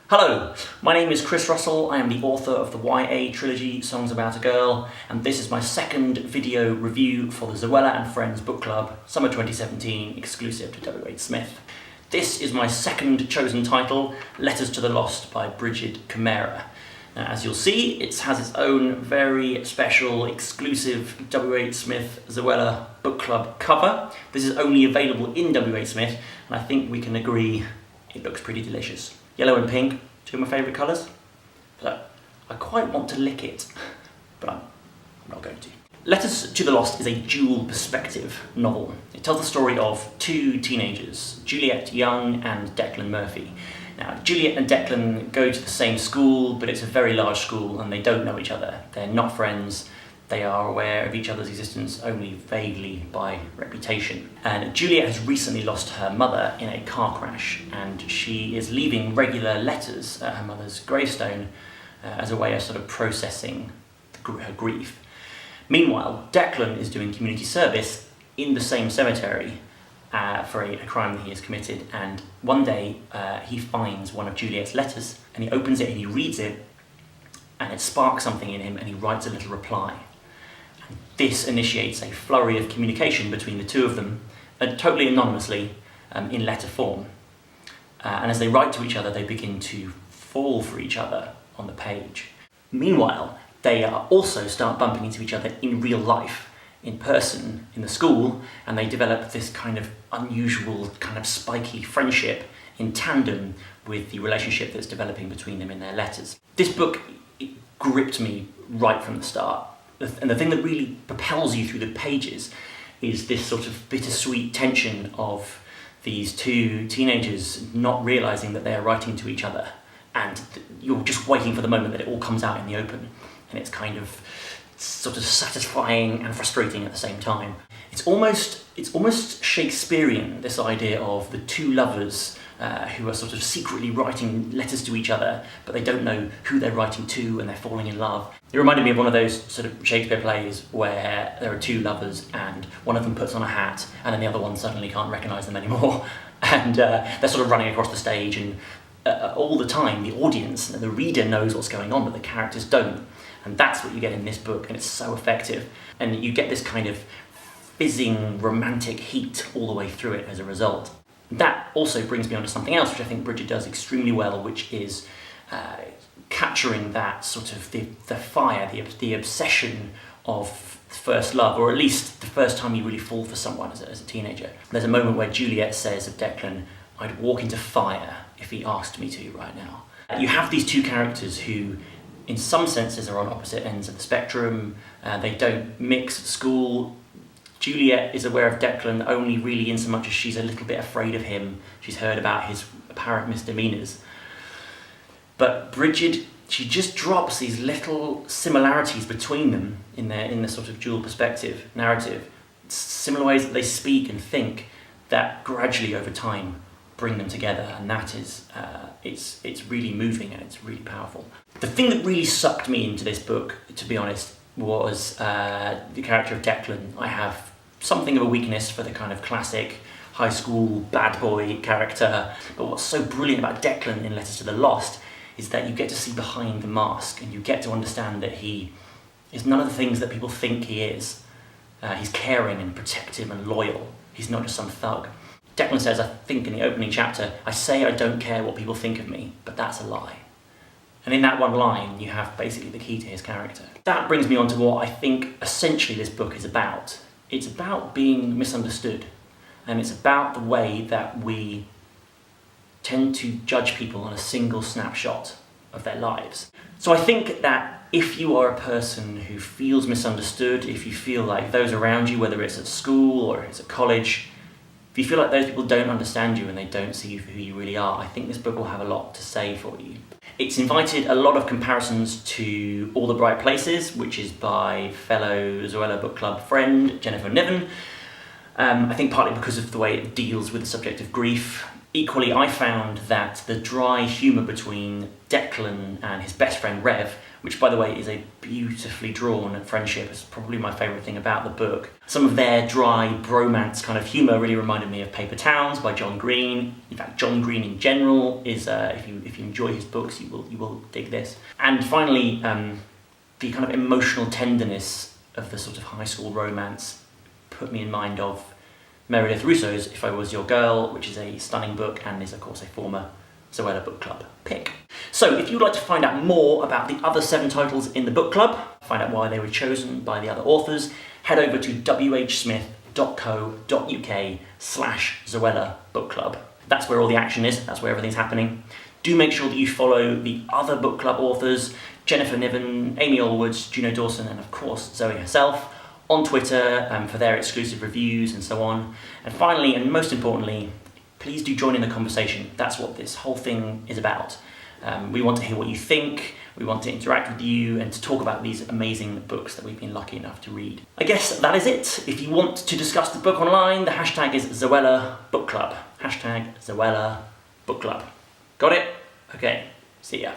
Hello, my name is Chris Russell. I am the author of the YA trilogy Songs About a Girl, and this is my second video review for the Zoella and Friends Book Club Summer 2017 exclusive to W.H. Smith. This is my second chosen title, Letters to the Lost by Brigid Kemmerer. Now, as you'll see, it has its own very special exclusive W.H. Smith Zoella Book Club cover. This is only available in W.H. Smith, and I think we can agree it looks pretty delicious. Yellow and pink, two of my favourite colours. So I quite want to lick it, but I'm not going to. Letters to the Lost is a dual perspective novel. It tells the story of two teenagers, Juliet Young and Declan Murphy. Now, Juliet and Declan go to the same school, but it's a very large school and they don't know each other. They're not friends. They are aware of each other's existence only vaguely by reputation. And Juliet has recently lost her mother in a car crash, and she is leaving regular letters at her mother's gravestone as a way of sort of processing her grief. Meanwhile, Declan is doing community service in the same cemetery for a crime that he has committed, and one day he finds one of Juliet's letters, and he opens it and he reads it, and it sparks something in him, and he writes a little reply. This initiates a flurry of communication between the two of them, totally anonymously, in letter form. And as they write to each other, they begin to fall for each other on the page. Meanwhile, they also start bumping into each other in real life, in person, in the school, and they develop this kind of unusual, kind of spiky friendship in tandem with the relationship that's developing between them in their letters. This book gripped me right from the start. And the thing that really propels you through the pages is this sort of bittersweet tension of these two teenagers not realising that they are writing to each other, and you're just waiting for the moment that it all comes out in the open, and it's kind of sort of satisfying and frustrating at the same time. It's almost Shakespearean, this idea of the two lovers who are sort of secretly writing letters to each other, but they don't know who they're writing to, and they're falling in love. It reminded me of one of those sort of Shakespeare plays where there are two lovers and one of them puts on a hat and then the other one suddenly can't recognise them anymore, and they're sort of running across the stage, and all the time the audience and the reader knows what's going on, but the characters don't. And that's what you get in this book, and it's so effective. And you get this kind of fizzing romantic heat all the way through it as a result. That also brings me on to something else which I think Brigid does extremely well, which is capturing that sort of the fire, the obsession of first love, or at least the first time you really fall for someone as a teenager. There's a moment where Juliet says of Declan, "I'd walk into fire if he asked me to right now." You have these two characters who in some senses are on opposite ends of the spectrum. They don't mix at school. Juliet is aware of Declan only really in so much as she's a little bit afraid of him. She's heard about his apparent misdemeanours. But Brigid, she just drops these little similarities between them in the sort of dual perspective narrative. Similar ways that they speak and think that gradually over time bring them together, and that is, it's really moving and it's really powerful. The thing that really sucked me into this book, to be honest, was the character of Declan. I have something of a weakness for the kind of classic high school bad boy character, but what's so brilliant about Declan in Letters to the Lost is that you get to see behind the mask, and you get to understand that he is none of the things that people think he is. He's caring and protective and loyal. He's not just some thug. Declan says, I think in the opening chapter, "I say I don't care what people think of me, but that's a lie." And in that one line, you have basically the key to his character. That brings me on to what I think essentially this book is about. It's about being misunderstood, and it's about the way that we tend to judge people on a single snapshot of their lives. So I think that if you are a person who feels misunderstood, if you feel like those around you, whether it's at school or it's at college, if you feel like those people don't understand you and they don't see you for who you really are, I think this book will have a lot to say for you. It's invited a lot of comparisons to All the Bright Places, which is by fellow Zoella Book Club friend Jennifer Niven. I think partly because of the way it deals with the subject of grief. Equally, I found that the dry humour between Declan and his best friend Rev, which by the way is a beautifully drawn friendship, is probably my favourite thing about the book. Some of their dry bromance kind of humour really reminded me of Paper Towns by John Green. In fact, John Green in general is, if you enjoy his books, you will dig this. And finally, the kind of emotional tenderness of the sort of high school romance put me in mind of Meredith Rousseau's If I Was Your Girl, which is a stunning book and is of course a former Zoella Book Club pick. So if you'd like to find out more about the other 7 titles in the book club, find out why they were chosen by the other authors, head over to whsmith.co.uk/Zoella Book Club. That's where all the action is, that's where everything's happening. Do make sure that you follow the other book club authors, Jennifer Niven, Amy Allwoods, Juno Dawson, and of course Zoe herself, on Twitter for their exclusive reviews and so on. And finally, and most importantly, please do join in the conversation. That's what this whole thing is about. We want to hear what you think, we want to interact with you and to talk about these amazing books that we've been lucky enough to read. I guess that is it. If you want to discuss the book online, the hashtag is Zoella Book Club. Hashtag Zoella Book Club. Got it? Okay, see ya.